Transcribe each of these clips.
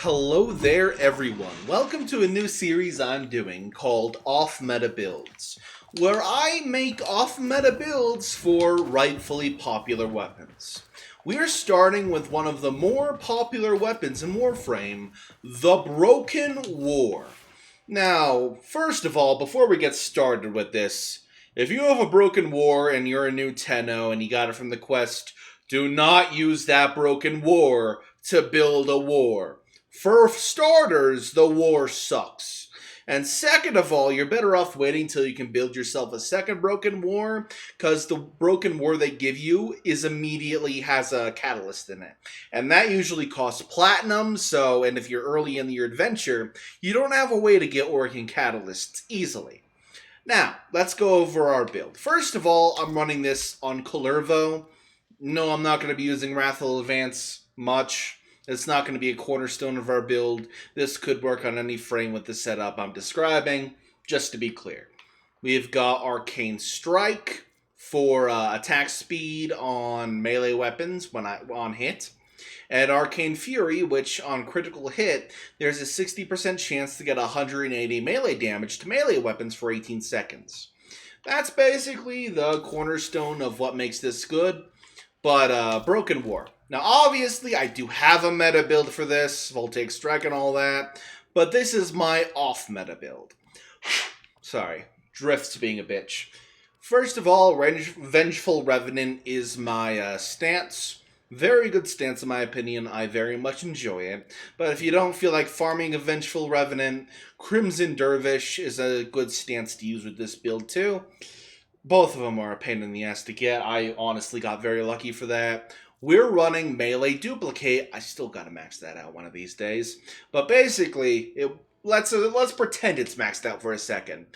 Hello there, everyone. Welcome to a new series I'm doing called Off-Meta Builds, where I make off-meta builds for rightfully popular weapons. We're starting with one of the more popular weapons in Warframe, the Broken War. Now, first of all, before we get started with this, if you have a Broken War and you're a new Tenno and you got it from the quest, do not use that Broken War to build a war. For starters, the war sucks. And second of all, you're better off waiting till you can build yourself a second Broken War, because the Broken War they give you immediately has a catalyst in it. And that usually costs platinum, and if you're early in your adventure, you don't have a way to get working catalysts easily. Now, let's go over our build. First of all, I'm running this on Kullervo. No, I'm not going to be using Wrathful Advance much. It's not going to be a cornerstone of our build. This could work on any frame with the setup I'm describing, just to be clear. We've got Arcane Strike for attack speed on melee weapons when on hit. And Arcane Fury, which on critical hit, there's a 60% chance to get 180 melee damage to melee weapons for 18 seconds. That's basically the cornerstone of what makes this good. But Broken War. Now, obviously, I do have a meta build for this, Voltaic Strike and all that, but this is my off-meta build. Sorry, Drift's being a bitch. First of all, Vengeful Revenant is my stance. Very good stance in my opinion, I very much enjoy it. But if you don't feel like farming a Vengeful Revenant, Crimson Dervish is a good stance to use with this build too. Both of them are a pain in the ass to get. I honestly got very lucky for that. We're running Melee Duplicate. I still gotta max that out one of these days. But basically, let's pretend it's maxed out for a second.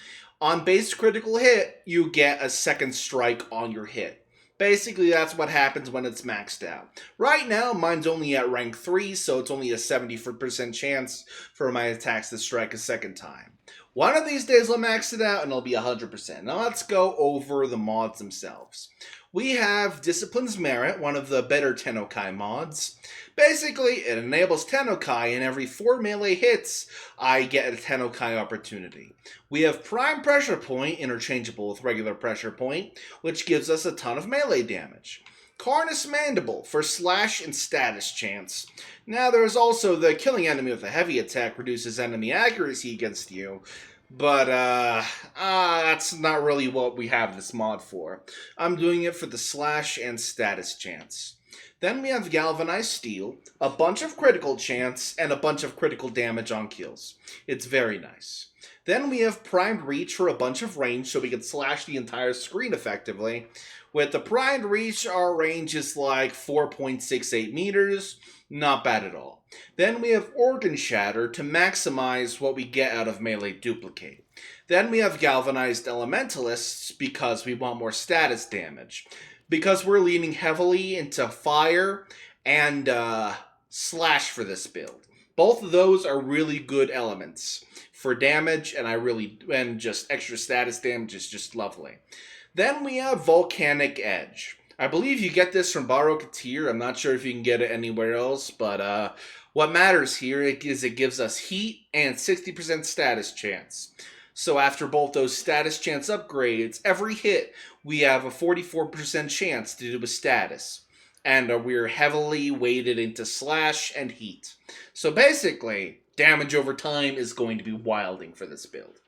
On base critical hit, you get a second strike on your hit. Basically, that's what happens when it's maxed out. Right now, mine's only at rank 3, so it's only a 70% chance for my attacks to strike a second time. One of these days I'll max it out and it'll be 100%. Now let's go over the mods themselves. We have Discipline's Merit, one of the better Tennokai mods. Basically, it enables Tennokai, and every 4 melee hits, I get a Tennokai opportunity. We have Prime Pressure Point, interchangeable with regular Pressure Point, which gives us a ton of melee damage. Carnus Mandible for slash and status chance. Now there's also the killing enemy with a heavy attack reduces enemy accuracy against you, but that's not really what we have this mod for. I'm doing it for the slash and status chance. Then we have Galvanized Steel, a bunch of critical chance, and a bunch of critical damage on kills. It's very nice. Then we have Primed Reach for a bunch of range so we can slash the entire screen effectively. With the Primed Reach, our range is like 4.68 meters. Not bad at all. Then we have Organ Shatter to maximize what we get out of Melee Duplicate. Then we have Galvanized Elementalists because we want more status damage. Because we're leaning heavily into Fire and Slash for this build. Both of those are really good elements for damage, and just extra status damage is just lovely. Then we have Volcanic Edge. I believe you get this from Barokatir. I'm not sure if you can get it anywhere else, but what matters here is it gives us heat and 60% status chance. So after both those status chance upgrades, every hit we have a 44% chance to do a status. And we're heavily weighted into slash and heat. So basically, damage over time is going to be wilding for this build.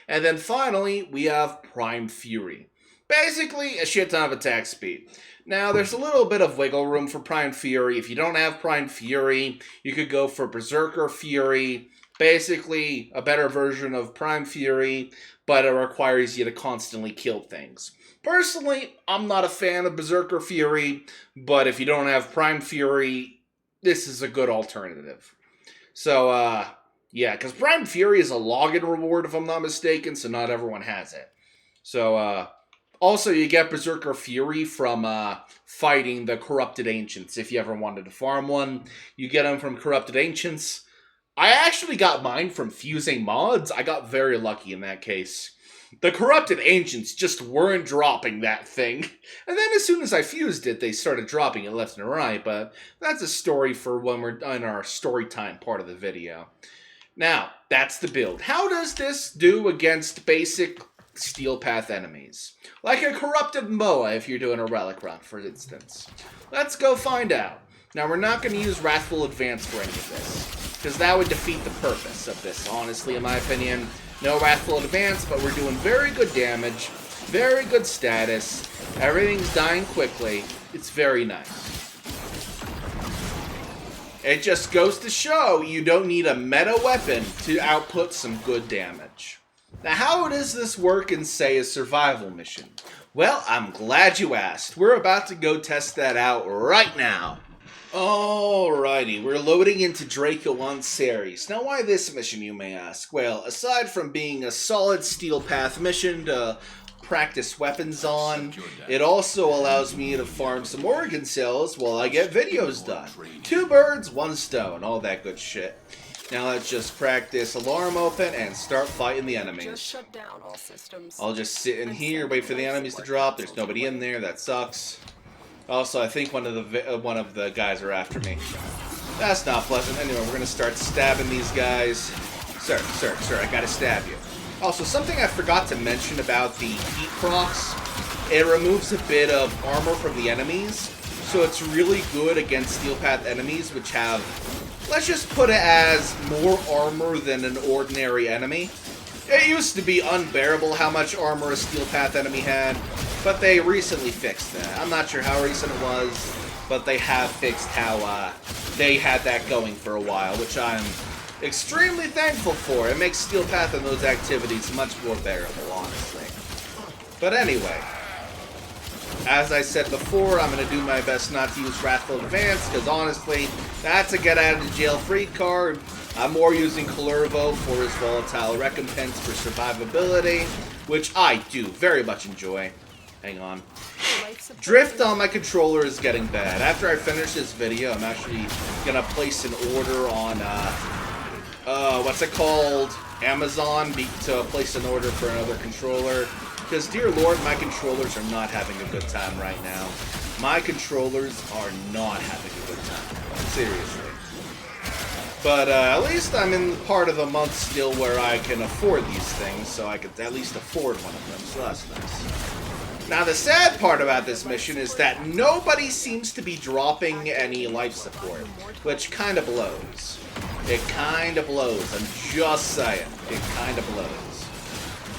And then finally, we have Prime Fury. Basically, a shit ton of attack speed. Now, there's a little bit of wiggle room for Prime Fury. If you don't have Prime Fury, you could go for Berserker Fury. Basically, a better version of Prime Fury, but it requires you to constantly kill things. Personally, I'm not a fan of Berserker Fury, but if you don't have Prime Fury, this is a good alternative. So, yeah, because Prime Fury is a login reward, if I'm not mistaken, so not everyone has it. So, also, you get Berserker Fury from fighting the Corrupted Ancients. If you ever wanted to farm one, you get them from Corrupted Ancients. I actually got mine from fusing mods. I got very lucky in that case. The corrupted ancients just weren't dropping that thing. And then as soon as I fused it, they started dropping it left and right, but that's a story for when we're in our story time part of the video. Now, that's the build. How does this do against basic Steel Path enemies? Like a corrupted Moa if you're doing a relic run, for instance. Let's go find out. Now, we're not going to use Wrathful Advance for any of this, because that would defeat the purpose of this, honestly, in my opinion. No Wrathful Advance, but we're doing very good damage, very good status, everything's dying quickly. It's very nice. It just goes to show you don't need a meta weapon to output some good damage. Now, how does this work in, say, a survival mission? Well, I'm glad you asked. We're about to go test that out right now. Alrighty, we're loading into Draco 1 series. Now, why this mission, you may ask? Well, aside from being a solid Steel Path mission to practice weapons on, it also allows me to farm some organ cells while I get videos done. 2 birds, 1 stone, all that good shit. Now let's just crack this alarm open and start fighting the enemies. I'll just sit in here, wait for the enemies to drop. There's nobody in there, that sucks. Also, I think one of the guys are after me. That's not pleasant. Anyway, we're gonna start stabbing these guys. Sir, I gotta stab you. Also, something I forgot to mention about the heat procs, it removes a bit of armor from the enemies, so it's really good against Steel Path enemies, which have, let's just put it as, more armor than an ordinary enemy. It used to be unbearable how much armor a Steel Path enemy had, but they recently fixed that. I'm not sure how recent it was, but they have fixed how they had that going for a while, which I'm extremely thankful for. It makes Steel Path and those activities much more bearable, honestly. But anyway, as I said before, I'm going to do my best not to use Wrathful Advance, because honestly, that's a get-out-of-jail-free card. I'm more using Colurvo for his volatile recompense for survivability, which I do very much enjoy. Hang on. Drift on my controller is getting bad. After I finish this video, I'm actually going to place an order on, what's it called? Amazon, to place an order for another controller. Because, dear Lord, my controllers are not having a good time right now. My controllers are not having a good time. Seriously. But at least I'm in the part of the month still where I can afford these things, so I could at least afford one of them, so that's nice. Now, the sad part about this mission is that nobody seems to be dropping any life support, which kind of blows. It kind of blows, I'm just saying. It kind of blows.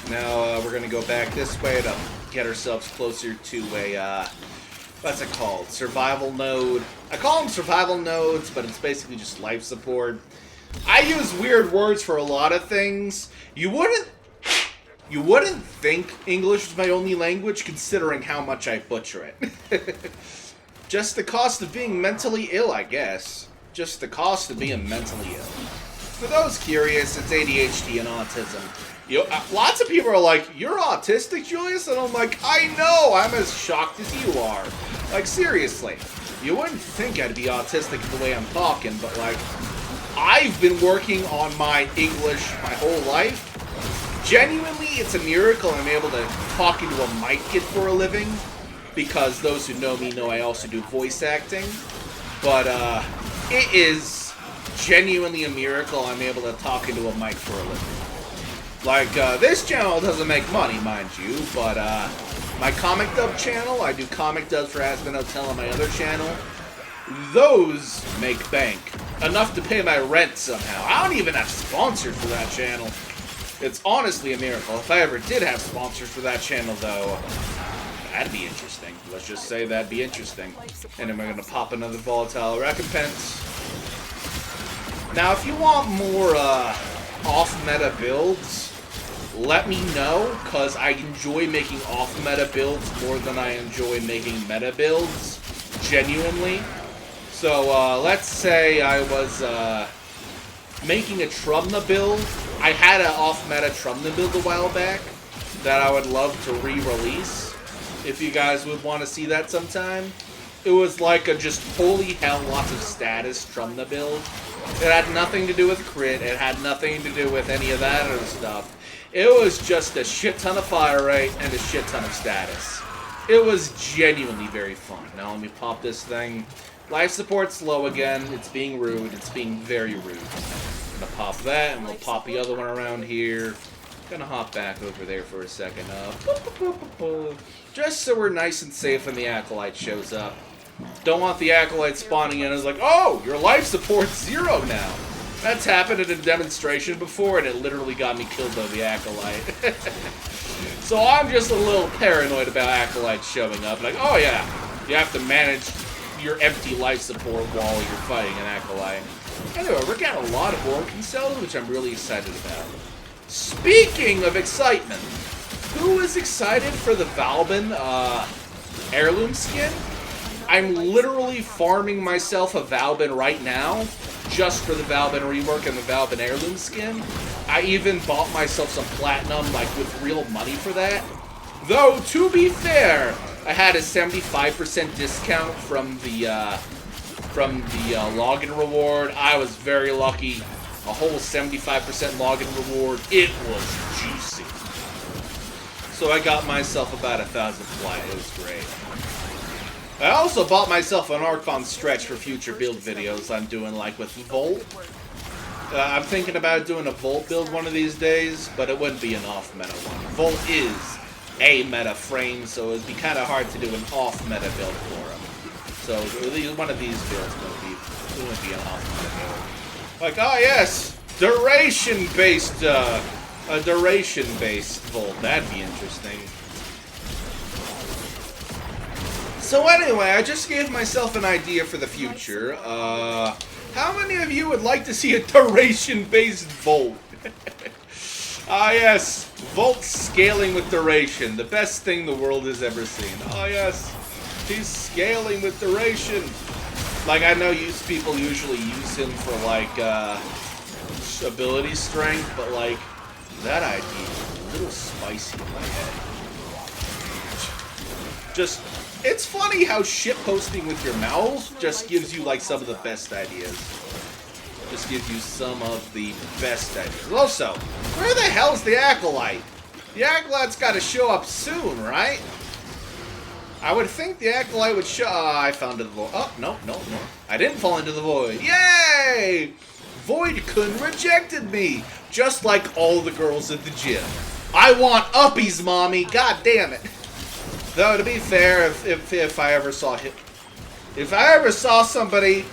Now, we're going to go back this way to get ourselves closer to a, what's it called? Survival node. I call them survival nodes, but it's basically just life support. I use weird words for a lot of things. You wouldn't think English was my only language, considering how much I butcher it. Just the cost of being mentally ill, I guess. Just the cost of being mentally ill. For those curious, it's ADHD and autism. You know, lots of people are like, "You're autistic, Julius?" And I'm like, I know, I'm as shocked as you are. Like, seriously. You wouldn't think I'd be autistic the way I'm talking, but like, I've been working on my English my whole life. Genuinely, it's a miracle I'm able to talk into a mic for a living, because those who know me know I also do voice acting. But it is genuinely a miracle I'm able to talk into a mic for a living. Like, this channel doesn't make money, mind you, but my comic dub channel, I do comic dubs for Aspen Hotel on my other channel, those make bank. Enough to pay my rent somehow. I don't even have sponsors for that channel. It's honestly a miracle. If I ever did have sponsors for that channel, though, that'd be interesting. Let's just say that'd be interesting. And then we're going to pop another volatile recompense. Now, if you want more off-meta builds, let me know, because I enjoy making off-meta builds more than I enjoy making meta builds, genuinely. So, let's say I was making a Trumna build. I had an off-meta Trumna build a while back that I would love to re-release, if you guys would want to see that sometime. It was like a just holy hell lots of status Trumna build. It had nothing to do with crit, it had nothing to do with any of that other stuff. It was just a shit ton of fire rate and a shit ton of status. It was genuinely very fun. Now let me pop this thing. Life support's low again. It's being rude. It's being very rude. I'm gonna pop that, and we'll pop the other one around here. Gonna hop back over there for a second. Just so we're nice and safe when the Acolyte shows up. Don't want the Acolyte spawning in as like, oh, your life support's 0 now. That's happened in a demonstration before, and it literally got me killed by the Acolyte. So I'm just a little paranoid about Acolytes showing up. Like, oh yeah, you have to manage your empty life support while you're fighting an Acolyte. Anyway, we're getting a lot of organ cells, which I'm really excited about. Speaking of excitement, who is excited for the Valbin heirloom skin? I'm literally farming myself a Valbin right now, just for the Valbin rework and the Valbin heirloom skin. I even bought myself some platinum, like, with real money for that. Though, to be fair, I had a 75% discount from the login reward. I was very lucky. A whole 75% login reward. It was juicy. So I got myself about 1,000 flight. It was great. I also bought myself an Archon stretch for future build videos I'm doing, like with Volt. I'm thinking about doing a Volt build one of these days, but it wouldn't be an off-meta one. Volt is a meta frame, so it'd be kind of hard to do an off-meta build for him. So one of these builds wouldn't be an off-meta build. Like, oh yes, duration-based, a duration-based Volt. That'd be interesting. So anyway, I just gave myself an idea for the future. How many of you would like to see a duration-based Volt? Ah yes, Volt scaling with duration. The best thing the world has ever seen. Oh yes, he's scaling with duration. Like, I know people usually use him for, like, ability strength, but, like, that idea is a little spicy in my head. Just, it's funny how shitposting with your mouth just gives you, like, some of the best ideas. Just gives you some of the best ideas. Also, where the hell's the Acolyte? The Acolyte's gotta show up soon, right? I would think the Acolyte would show... I fell into the void. Oh, no. I didn't fall into the void. Yay! Void-kun rejected me, just like all the girls at the gym. I want uppies, mommy. God damn it. Though, to be fair, if I ever saw somebody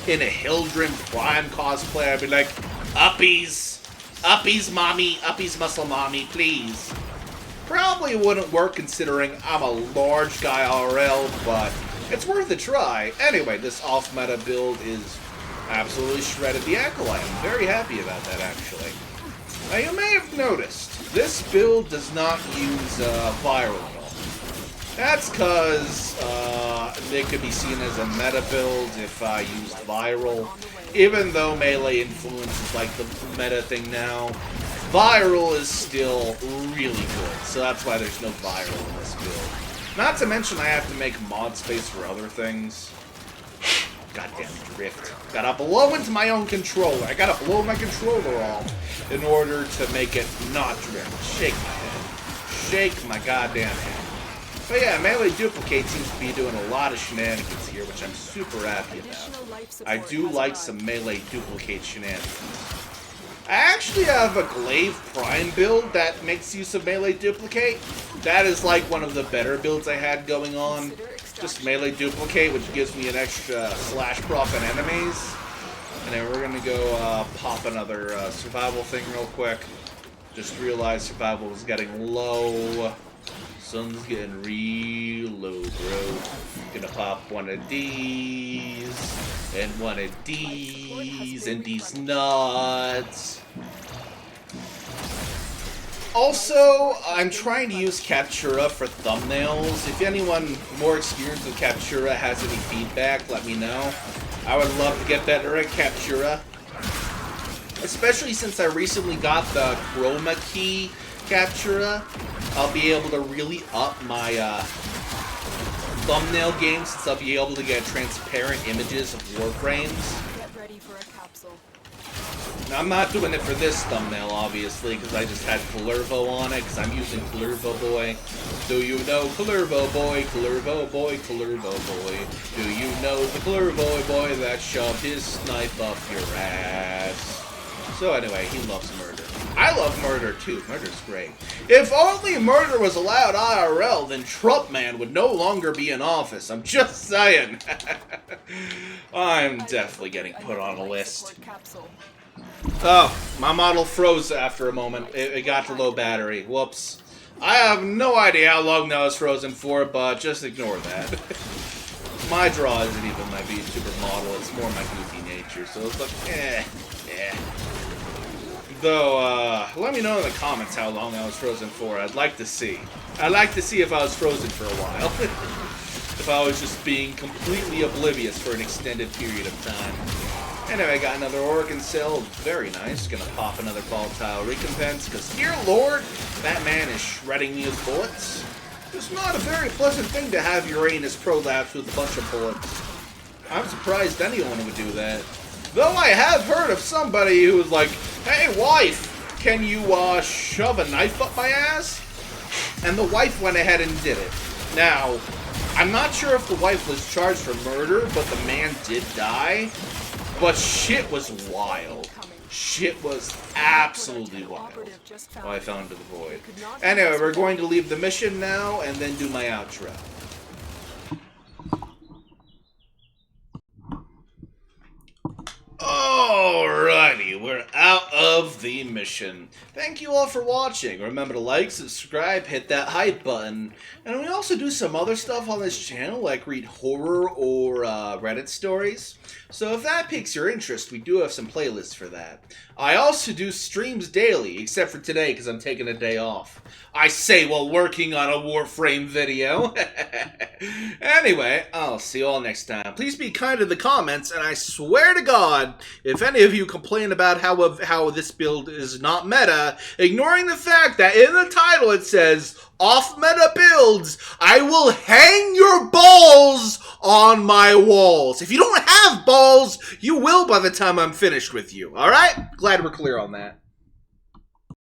in a Hildren Prime cosplay, I'd be like, uppies. Uppies, mommy. Uppies, muscle mommy, please. Probably wouldn't work considering I'm a large guy RL, but it's worth a try. Anyway, this off-meta build is absolutely shredded the Acolyte. I'm very happy about that, actually. Now, you may have noticed, this build does not use viral at all. That's because they could be seen as a meta build if I used viral. Even though melee influence is like the meta thing now, viral is still really good, so that's why there's no viral in this build. Not to mention I have to make mod space for other things. Goddamn drift. Gotta blow into my own controller. I gotta blow my controller off in order to make it not drift. Shake my head. Shake my goddamn head. But yeah, Melee Duplicate seems to be doing a lot of shenanigans here, which I'm super happy about. I do like some Melee Duplicate shenanigans. I actually have a Glaive Prime build that makes use of Melee Duplicate. That is like one of the better builds I had going on. Just Melee Duplicate, which gives me an extra slash proc on enemies. And then we're gonna go pop another survival thing real quick. Just realized survival was getting low. Sun's getting real low, bro. Gonna pop one of these, and one of these, and these nuts. Also, I'm trying to use Captura for thumbnails. If anyone more experienced with Captura has any feedback, let me know. I would love to get better at Captura. Especially since I recently got the Chroma Key Captura. I'll be able to really up my thumbnail game since I'll be able to get transparent images of Warframes. Get ready for a capsule. I'm not doing it for this thumbnail, obviously, because I just had Calervo on it, because I'm using Calervo Boy. Do you know Calervo Boy, Calervo Boy, Calervo Boy? Do you know the Calervo Boy that shoved his knife up your ass? So anyway, he loves murder. I love murder too. Murder's great. If only murder was allowed IRL, then Trump man would no longer be in office. I'm just saying. I'm definitely getting put on a list. Oh, my model froze after a moment. It got to low battery. Whoops. I have no idea how long that was frozen for, but just ignore that. My draw isn't even my VTuber model. It's more my goofy nature, so it's like, eh. Though, let me know in the comments how long I was frozen for. I'd like to see. I'd like to see if I was frozen for a while. If I was just being completely oblivious for an extended period of time. Anyway, I got another Oregon cell. Very nice. Gonna pop another volatile recompense, because dear lord, that man is shredding me with bullets. It's not a very pleasant thing to have Uranus prolapse with a bunch of bullets. I'm surprised anyone would do that. Though I have heard of somebody who was like, hey wife, can you shove a knife up my ass? And the wife went ahead and did it. Now, I'm not sure if the wife was charged for murder, but the man did die. But shit was wild. Shit was absolutely wild. Oh, I fell into the void. Anyway, we're going to leave the mission now and then do my outro. Alrighty, we're out of the mission. Thank you all for watching. Remember to like, subscribe, hit that hype button. And we also do some other stuff on this channel, like read horror or Reddit stories. So if that piques your interest, we do have some playlists for that. I also do streams daily, except for today because I'm taking a day off. I say while working on a Warframe video. Anyway, I'll see you all next time. Please be kind in the comments, and I swear to God, if any of you complain about how this build is not meta, ignoring the fact that in the title it says off-meta builds, I will hang your balls on my walls. If you don't have balls, you will by the time I'm finished with you. Alright? Glad we're clear on that.